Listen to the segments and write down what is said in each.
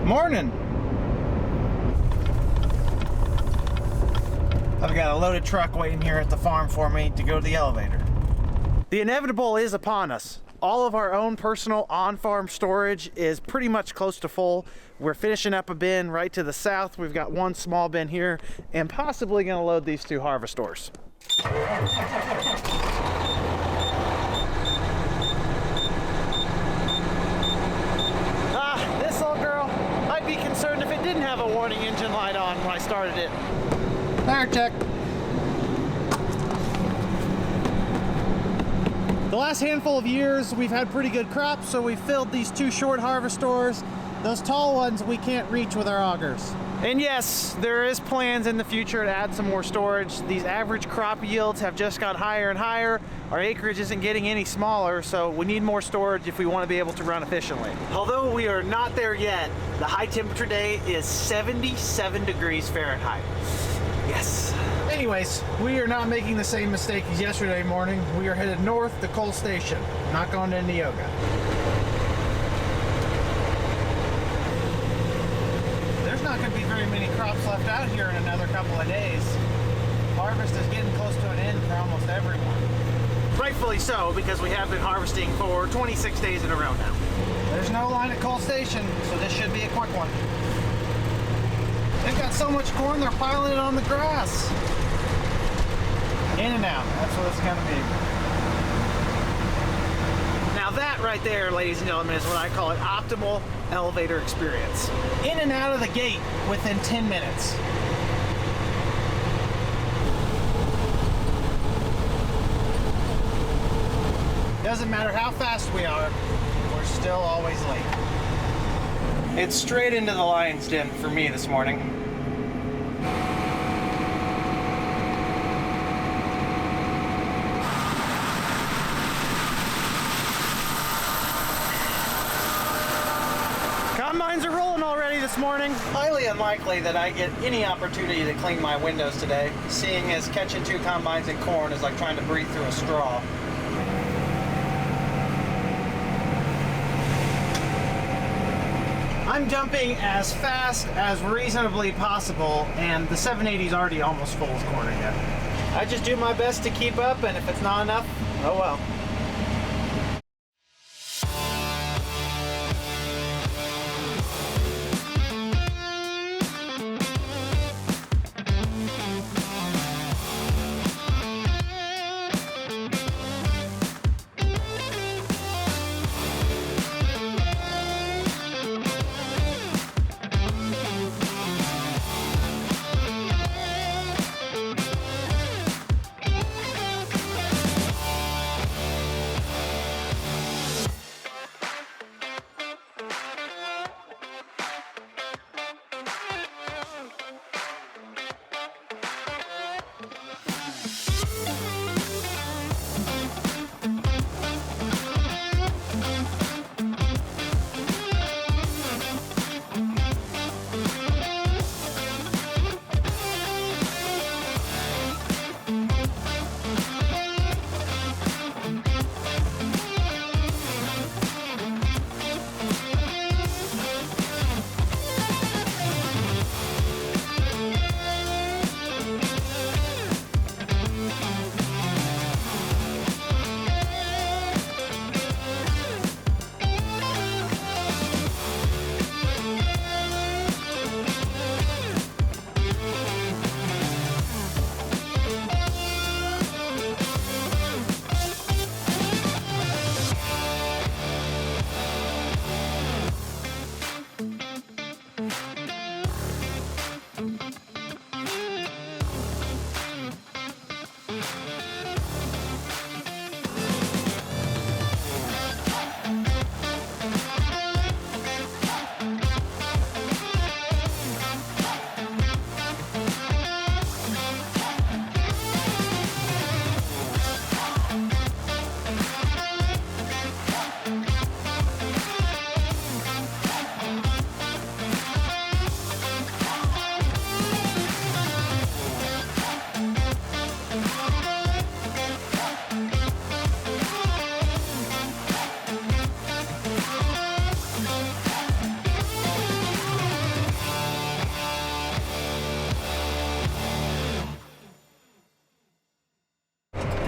Morning. I've got a loaded truck waiting here at the farm for me to go to the elevator. The inevitable is upon us. All of our own personal on-farm storage is pretty much close to full. We're finishing up a bin right to the south. We've got one small bin here and possibly going to load these 2 harvesters. This little girl, I'd be concerned if it didn't have a warning engine light on when I started it. Tire check. The last handful of years, we've had pretty good crops, so we filled these 2 short harvesters. Those tall ones we can't reach with our augers. And yes, there is plans in the future to add some more storage. These average crop yields have just got higher and higher. Our acreage isn't getting any smaller, so we need more storage if we want to be able to run efficiently. Although we are not there yet, the high temperature day is 77 degrees Fahrenheit. Yes. Anyways, we are not making the same mistake as yesterday morning. We are headed north to Coal Station, not going to Neoga. There's not going to be very many crops left out here in another couple of days. Harvest is getting close to an end for almost everyone. Rightfully so, because we have been harvesting for 26 days in a row now. There's no line at Coal Station, so this should be a quick one. They've got so much corn, they're piling it on the grass. In and out, that's what it's gonna be. Now that right there, ladies and gentlemen, is what I call an optimal elevator experience. In and out of the gate within 10 minutes. Doesn't matter how fast we are, we're still always late. It's straight into the lion's den for me this morning. Combines are rolling already this morning. Highly unlikely that I get any opportunity to clean my windows today, seeing as catching 2 combines in corn is like trying to breathe through a straw. I'm dumping as fast as reasonably possible, and the 780 is already almost full of corn again. I just do my best to keep up, and if it's not enough, oh well.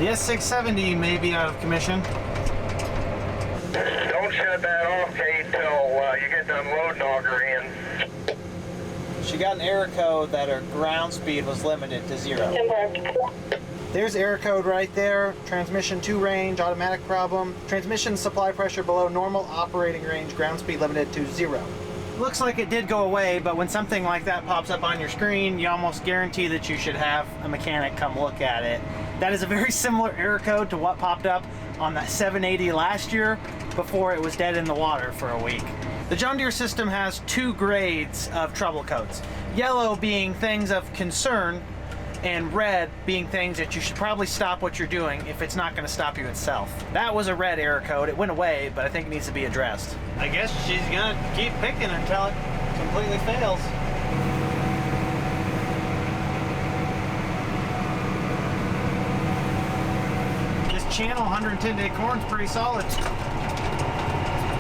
The S670 may be out of commission. Don't shut that off, Kate, till you get the unloading auger in. She got an error code that her ground speed was limited to 0. There's error code right there. Transmission 2 range, automatic problem. Transmission supply pressure below normal operating range, ground speed limited to 0. Looks like it did go away, but when something like that pops up on your screen, you almost guarantee that you should have a mechanic come look at it. That is a very similar error code to what popped up on the 780 last year before it was dead in the water for a week. The John Deere system has 2 grades of trouble codes. Yellow being things of concern, and red being things that you should probably stop what you're doing if it's not going to stop you itself. That was a red error code. It went away, but I think it needs to be addressed. I guess she's going to keep picking until it completely fails. This channel 110-day corn's pretty solid.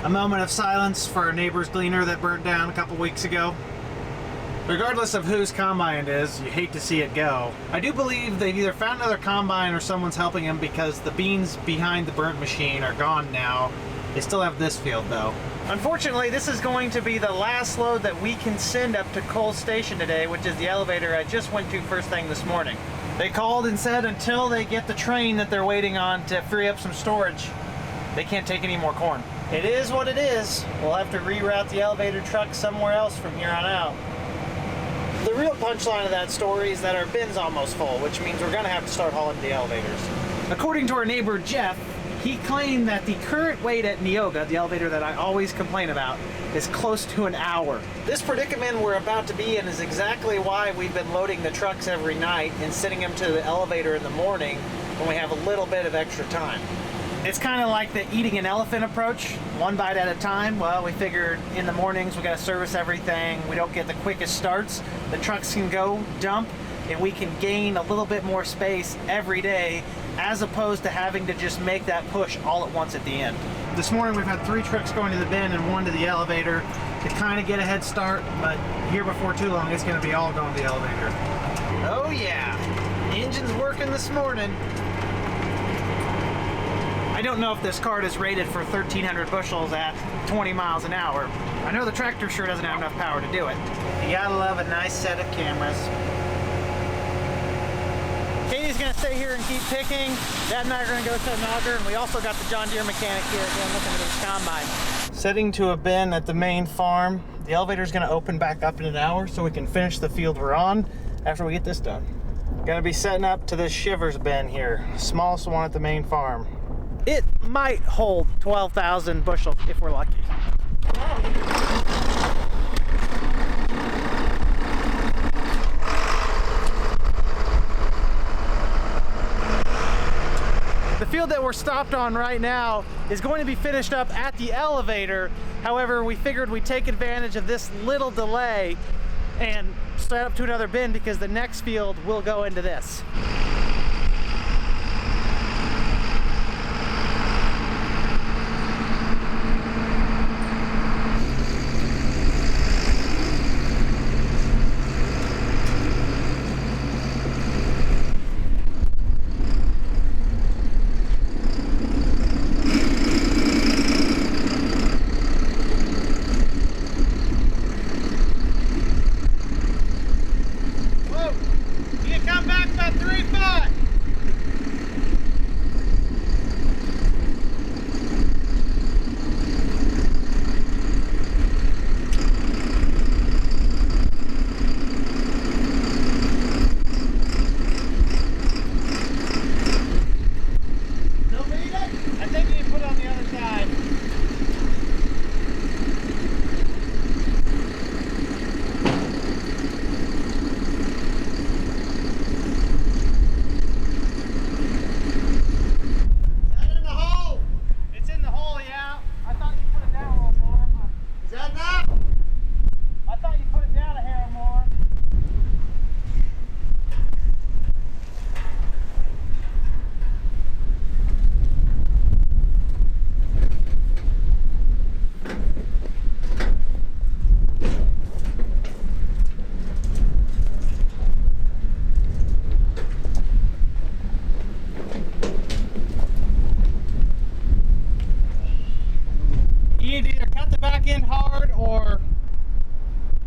A moment of silence for our neighbor's gleaner that burnt down a couple weeks ago. Regardless of whose combine it is, you hate to see it go. I do believe they've either found another combine or someone's helping them because the beans behind the burnt machine are gone now. They still have this field though. Unfortunately, this is going to be the last load that we can send up to Cole's station today, which is the elevator I just went to first thing this morning. They called and said until they get the train that they're waiting on to free up some storage, they can't take any more corn. It is what it is. We'll have to reroute the elevator truck somewhere else from here on out. The real punchline of that story is that our bin's almost full, which means we're going to have to start hauling the elevators. According to our neighbor Jeff, he claimed that the current wait at Neoga, the elevator that I always complain about, is close to an hour. This predicament we're about to be in is exactly why we've been loading the trucks every night and sending them to the elevator in the morning when we have a little bit of extra time. It's kind of like the eating an elephant approach, one bite at a time. Well, we figured in the mornings we got to service everything. We don't get the quickest starts. The trucks can go dump and we can gain a little bit more space every day as opposed to having to just make that push all at once at the end. This morning we've had 3 trucks going to the bin and 1 to the elevator to kind of get a head start, but here before too long it's going to be all going to the elevator. Oh yeah, the engine's working this morning. I don't know if this cart is rated for 1,300 bushels at 20 miles an hour. I know the tractor sure doesn't have enough power to do it. You gotta love a nice set of cameras. Katie's gonna stay here and keep picking. Dad and I are gonna go set an auger, and we also got the John Deere mechanic here again looking at his combine. Setting to a bin at the main farm. The elevator's gonna open back up in an hour so we can finish the field we're on after we get this done. Gonna be setting up to this Shivers bin here, smallest one at the main farm. It might hold 12,000 bushels if we're lucky. The field that we're stopped on right now is going to be finished up at the elevator. However, we figured we'd take advantage of this little delay and start up to another bin because the next field will go into this. Come back about 3-5.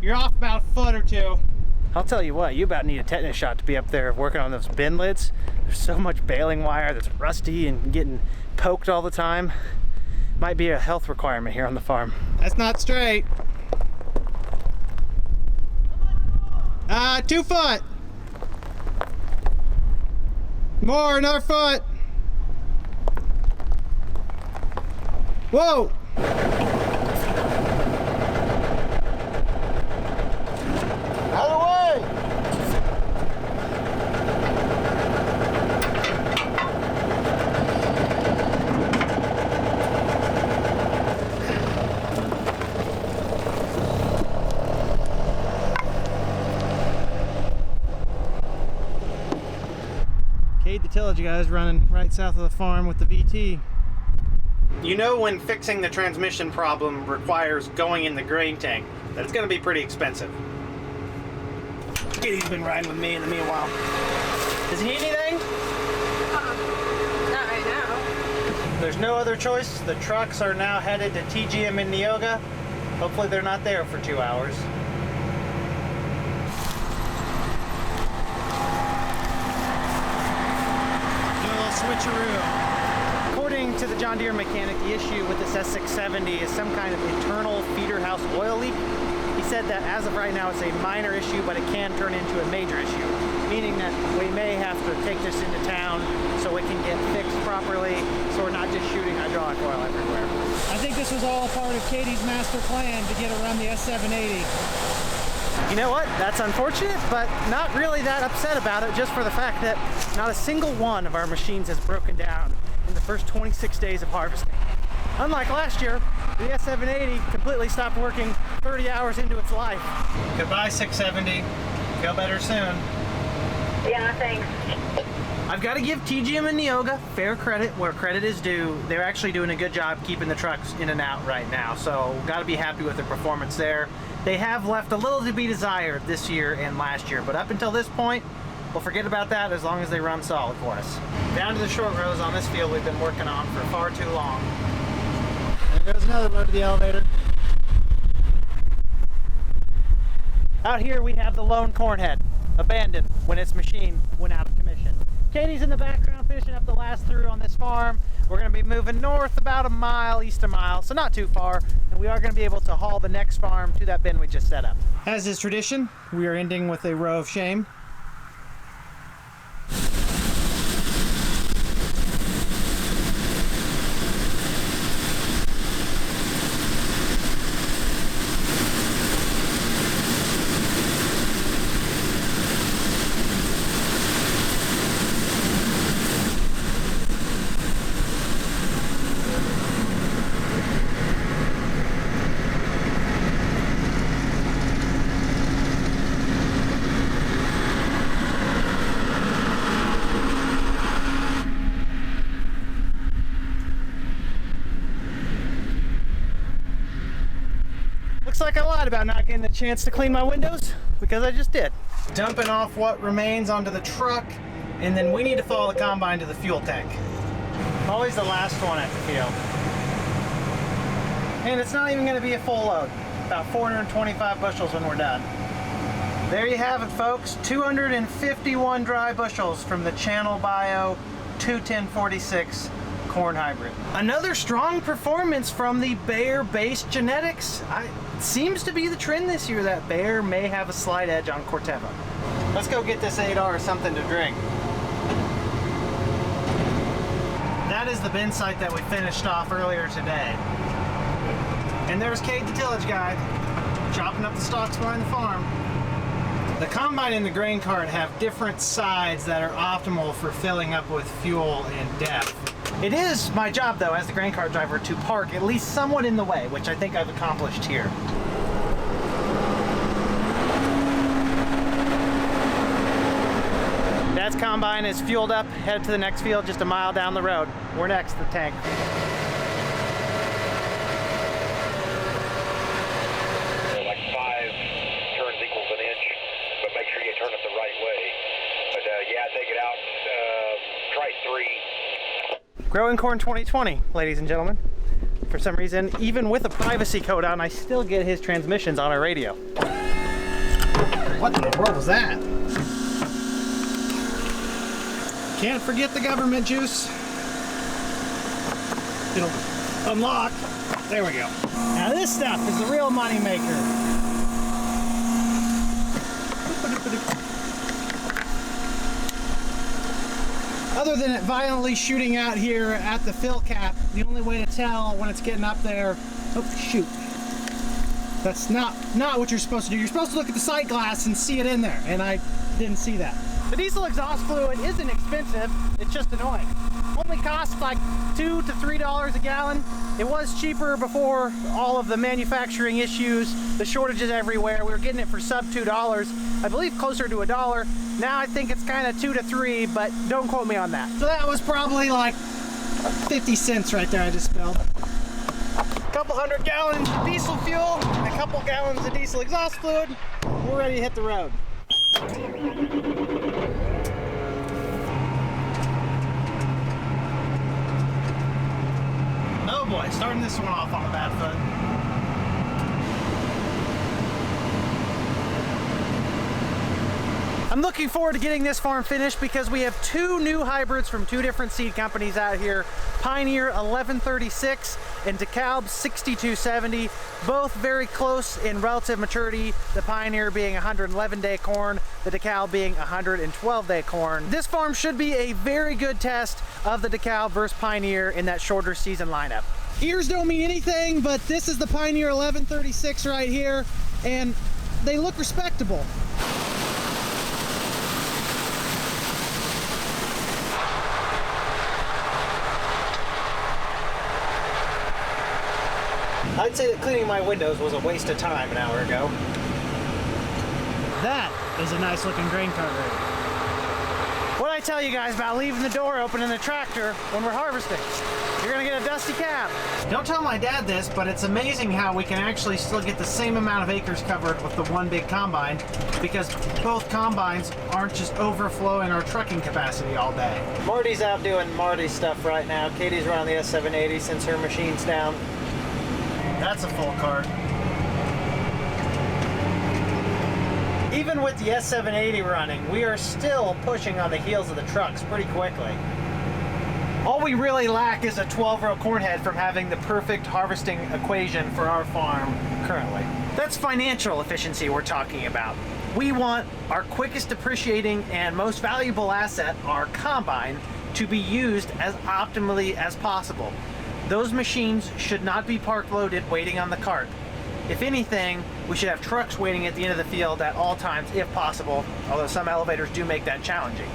You're off about a foot or two. I'll tell you what, you about need a tetanus shot to be up there working on those bin lids. There's so much baling wire that's rusty and getting poked all the time. Might be a health requirement here on the farm. That's not straight. 2 foot. More, another foot. Whoa. Out of the way. The tillage guys running right south of the farm with the VT. You know when fixing the transmission problem requires going in the grain tank, that it's going to be pretty expensive. Kitty's been riding with me in the meanwhile. Does he need anything? Not right now. There's no other choice. The trucks are now headed to TGM in Neoga. Hopefully they're not there for 2 hours. Switcheroo. According to the John Deere mechanic, the issue with this S670 is some kind of internal feeder house oil leak. He said that as of right now it's a minor issue, but it can turn into a major issue, meaning that we may have to take this into town so it can get fixed properly, so we're not just shooting hydraulic oil everywhere. I think this was all part of Katie's master plan to get around the S780. You know what? That's unfortunate, but not really that upset about it, just for the fact that not a single one of our machines has broken down in the first 26 days of harvesting. Unlike last year, the S780 completely stopped working 30 hours into its life. Goodbye, 670. Feel better soon. Yeah, thanks. I've got to give TGM and Neoga fair credit where credit is due. They're actually doing a good job keeping the trucks in and out right now, so got to be happy with their performance there. They have left a little to be desired this year and last year, but up until this point, we'll forget about that as long as they run solid for us. Down to the short rows on this field we've been working on for far too long. And there goes another load to the elevator. Out here we have the lone corn head, abandoned when its machine went out of commission. Katie's in the background finishing up the last through on this farm. We're going to be moving north about a mile, east a mile, so not too far, and we are going to be able to haul the next farm to that bin we just set up. As is tradition, we are ending with a row of shame. Looks like I lied about not getting a chance to clean my windows, because I just did. Dumping off what remains onto the truck, and then we need to follow the combine to the fuel tank. Always the last one at the field. And it's not even going to be a full load. About 425 bushels when we're done. There you have it, folks. 251 dry bushels from the Channel Bio 21046 corn hybrid. Another strong performance from the Bayer-based genetics. Seems to be the trend this year that Bayer may have a slight edge on Corteva. Let's go get this 8R something to drink. That is the bin site that we finished off earlier today. And there's Kate, the tillage guy, chopping up the stalks behind the farm. The combine and the grain cart have different sides that are optimal for filling up with fuel and depth. It is my job, though, as the grain cart driver, to park at least somewhat in the way, which I think I've accomplished here. Dad's combine is fueled up, headed to the next field just a mile down the road. We're next to the tank. Like 5 turns equals an inch, but make sure you turn it the right way. But yeah, take it out. Try 3. Growing Corn 2020, ladies and gentlemen. For some reason, even with a privacy code on, I still get his transmissions on our radio. What in the world was that? Can't forget the government juice. It'll unlock. There we go. Now this stuff is the real money maker. Other than it violently shooting out here at the fill cap, the only way to tell when it's getting up there, oh shoot. That's not what you're supposed to do. You're supposed to look at the sight glass and see it in there, and I didn't see that. The diesel exhaust fluid isn't expensive, it's just annoying. Only costs like $2 to $3 a gallon. It was cheaper before all of the manufacturing issues, the shortages everywhere. We were getting it for sub $2, I believe closer to $1. Now I think it's kind of $2 to $3, but don't quote me on that. So that was probably like 50 cents right there I just spilled. A couple 100 gallons of diesel fuel, and a couple gallons of diesel exhaust fluid. We're ready to hit the road. Oh boy, starting this one off on a bad foot. I'm looking forward to getting this farm finished because we have two new hybrids from two different seed companies out here. Pioneer 1136 and DeKalb 6270, both very close in relative maturity, the Pioneer being 111-day corn, the DeKalb being 112-day corn. This farm should be a very good test of the DeKalb versus Pioneer in that shorter season lineup. Ears don't mean anything, but this is the Pioneer 1136 right here, and they look respectable. I'd say that cleaning my windows was a waste of time an hour ago. That is a nice looking grain cart rig. What did I tell you guys about leaving the door open in the tractor when we're harvesting? You're gonna get a dusty cab. Don't tell my dad this, but it's amazing how we can actually still get the same amount of acres covered with the one big combine because both combines aren't just overflowing our trucking capacity all day. Marty's out doing Marty stuff right now. Katie's running the S780 since her machine's down. That's a full cart. Even with the S780 running, we are still pushing on the heels of the trucks pretty quickly. All we really lack is a 12-row corn head from having the perfect harvesting equation for our farm currently. That's financial efficiency we're talking about. We want our quickest depreciating and most valuable asset, our combine, to be used as optimally as possible. Those machines should not be park loaded waiting on the cart. If anything, we should have trucks waiting at the end of the field at all times if possible, although some elevators do make that challenging.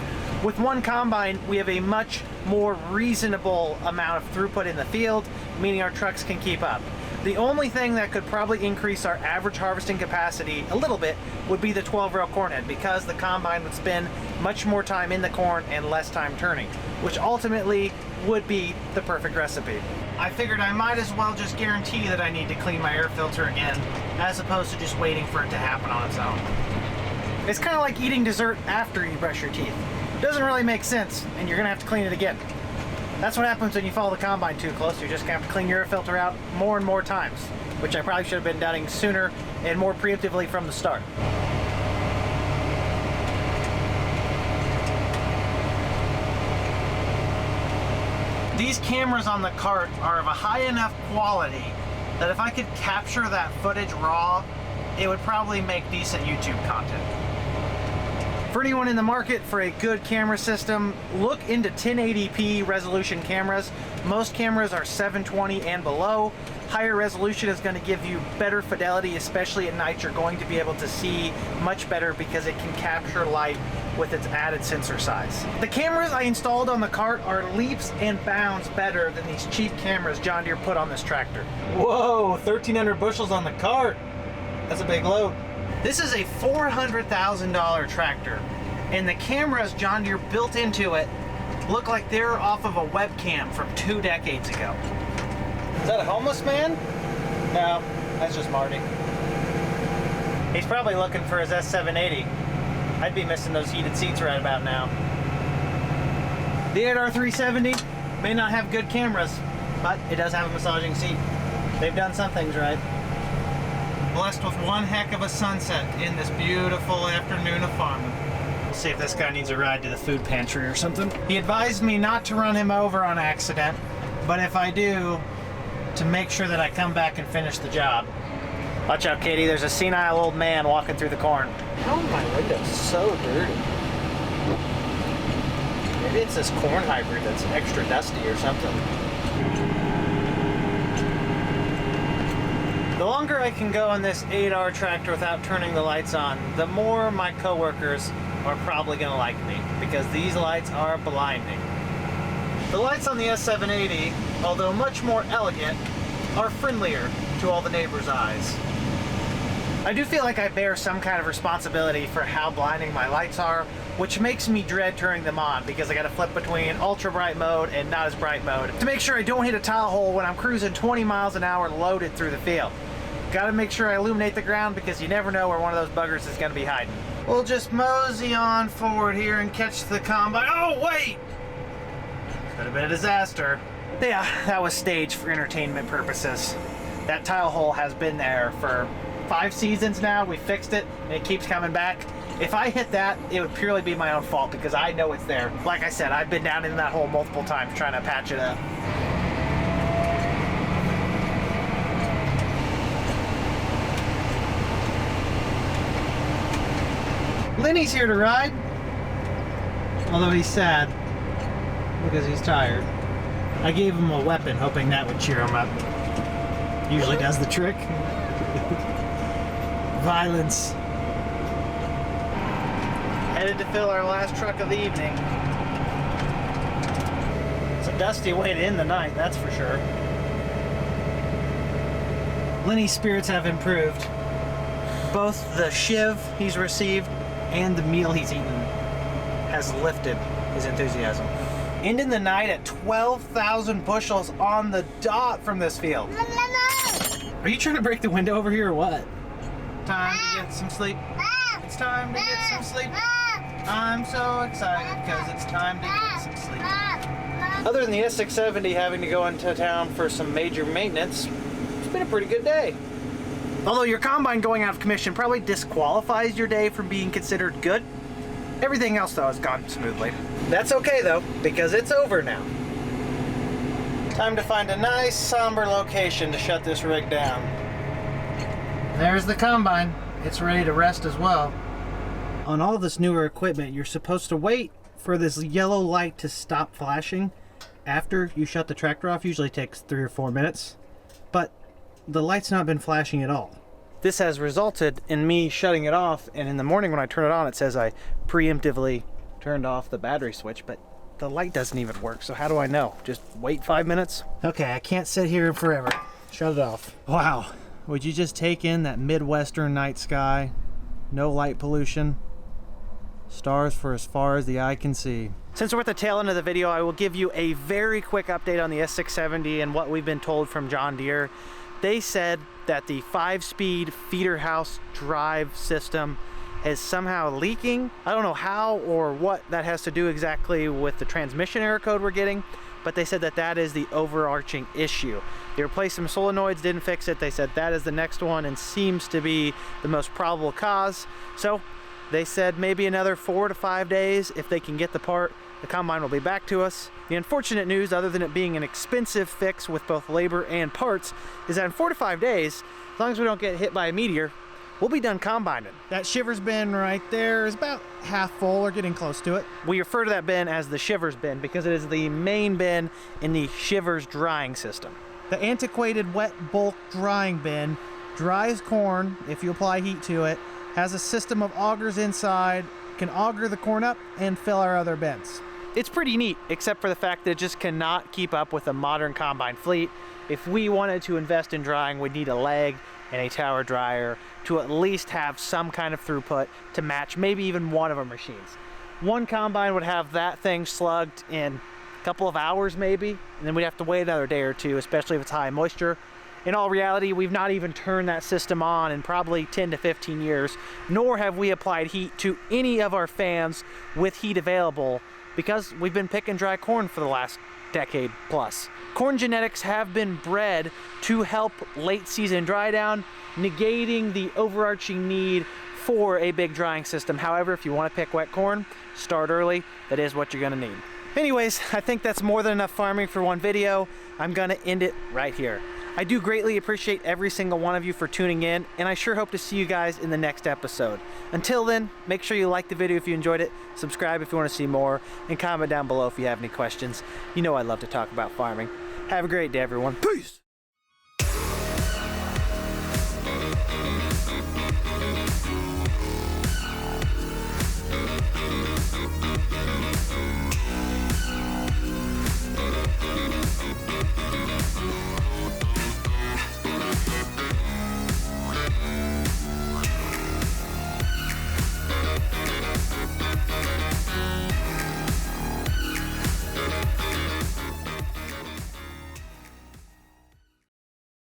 With one combine, we have a much more reasonable amount of throughput in the field, meaning our trucks can keep up. The only thing that could probably increase our average harvesting capacity a little bit would be the 12-row corn head, because the combine would spend much more time in the corn and less time turning, which ultimately would be the perfect recipe. I figured I might as well just guarantee that I need to clean my air filter again, as opposed to just waiting for it to happen on its own. It's kind of like eating dessert after you brush your teeth. It doesn't really make sense, and you're gonna have to clean it again. That's what happens when you follow the combine too close. You're just gonna have to clean your air filter out more and more times, which I probably should have been doing sooner and more preemptively from the start. These cameras on the cart are of a high enough quality that if I could capture that footage raw, it would probably make decent YouTube content. For anyone in the market for a good camera system, look into 1080p resolution cameras. Most cameras are 720 and below. Higher resolution is going to give you better fidelity, especially at night. You're going to be able to see much better because it can capture light with its added sensor size. The cameras I installed on the cart are leaps and bounds better than these cheap cameras John Deere put on this tractor. Whoa, 1,300 bushels on the cart. That's a big load. This is a $400,000 tractor, and the cameras John Deere built into it look like they're off of a webcam from 2 decades ago. Is that a homeless man? No, that's just Marty. He's probably looking for his S780. I'd be missing those heated seats right about now. The R370 may not have good cameras, but it does have a massaging seat. They've done some things right. Blessed with one heck of a sunset in this beautiful afternoon of farming. We'll see if this guy needs a ride to the food pantry or something. He advised me not to run him over on accident, but if I do, to make sure that I come back and finish the job. Watch out, Katie, there's a senile old man walking through the corn. How are my windows so dirty? Maybe it's this corn hybrid that's extra dusty or something. The longer I can go on this 8R tractor without turning the lights on, the more my coworkers are probably gonna like me, because these lights are blinding. The lights on the S780, although much more elegant, are friendlier to all the neighbors' eyes. I do feel like I bear some kind of responsibility for how blinding my lights are, which makes me dread turning them on because I gotta flip between ultra bright mode and not as bright mode to make sure I don't hit a tile hole when I'm cruising 20 miles an hour loaded through the field. Gotta make sure I illuminate the ground because you never know where one of those buggers is gonna be hiding. We'll just mosey on forward here and catch the combine. Oh, wait! Could have been a disaster. Yeah, that was staged for entertainment purposes. That tile hole has been there for 5 seasons now. We fixed it and it keeps coming back. If I hit that, it would purely be my own fault because I know it's there. Like I said, I've been down in that hole multiple times trying to patch it up. Lenny's here to ride, although he's sad because he's tired. I gave him a weapon hoping that would cheer him up. Usually does the trick. Violence. Headed to fill our last truck of the evening. It's a dusty way to end the night, that's for sure. Lenny's spirits have improved. Both the shiv he's received and the meal he's eaten has lifted his enthusiasm. Ending the night at 12,000 bushels on the dot from this field. Are you trying to break the window over here or what? Time to get some sleep. It's time to get some sleep. I'm so excited because it's time to get some sleep. Other than the S670 having to go into town for some major maintenance, it's been a pretty good day. Although your combine going out of commission probably disqualifies your day from being considered good, everything else though has gone smoothly. That's okay though, because it's over now. Time to find a nice somber location to shut this rig down. There's the combine. It's ready to rest as well. On all this newer equipment, you're supposed to wait for this yellow light to stop flashing after you shut the tractor off. Usually takes 3 or 4 minutes, but the light's not been flashing at all. This has resulted in me shutting it off, and in the morning when I turn it on, it says I preemptively turned off the battery switch, but the light doesn't even work, so how do I know? Just wait 5 minutes? Okay, I can't sit here forever. Shut it off. Wow, would you just take in that Midwestern night sky? No light pollution. Stars for as far as the eye can see. Since we're at the tail end of the video, I will give you a very quick update on the S670 and what we've been told from John Deere. They said that the 5-speed feeder house drive system is somehow leaking. I don't know how or what that has to do exactly with the transmission error code we're getting, but they said that that is the overarching issue. They replaced some solenoids, didn't fix it. They said that is the next one and seems to be the most probable cause. So they said maybe another 4 to 5 days. If they can get the part, the combine will be back to us. The unfortunate news, other than it being an expensive fix with both labor and parts, is that in 4 to 5 days, as long as we don't get hit by a meteor, we'll be done combining. That shiver's bin right there is about half full or getting close to it. We refer to that bin as the shivers bin because it is the main bin in the shivers drying system. The antiquated wet bulk drying bin dries corn if you apply heat to it, has a system of augers inside, can auger the corn up and fill our other bins. It's pretty neat, except for the fact that it just cannot keep up with a modern combine fleet. If we wanted to invest in drying, we'd need a leg and a tower dryer to at least have some kind of throughput to match maybe even one of our machines. One combine would have that thing slugged in a couple of hours maybe, and then we'd have to wait another day or two, especially if it's high moisture. In all reality, we've not even turned that system on in probably 10 to 15 years, nor have we applied heat to any of our fans with heat available because we've been picking dry corn for the last decade plus. Corn genetics have been bred to help late season dry down, negating the overarching need for a big drying system. However, if you want to pick wet corn, start early. That is what you're gonna need. Anyways, I think that's more than enough farming for one video. I'm gonna end it right here. I do greatly appreciate every single one of you for tuning in, and I sure hope to see you guys in the next episode. Until then, make sure you like the video if you enjoyed it, subscribe if you want to see more, and comment down below if you have any questions. You know I love to talk about farming. Have a great day, everyone. Peace!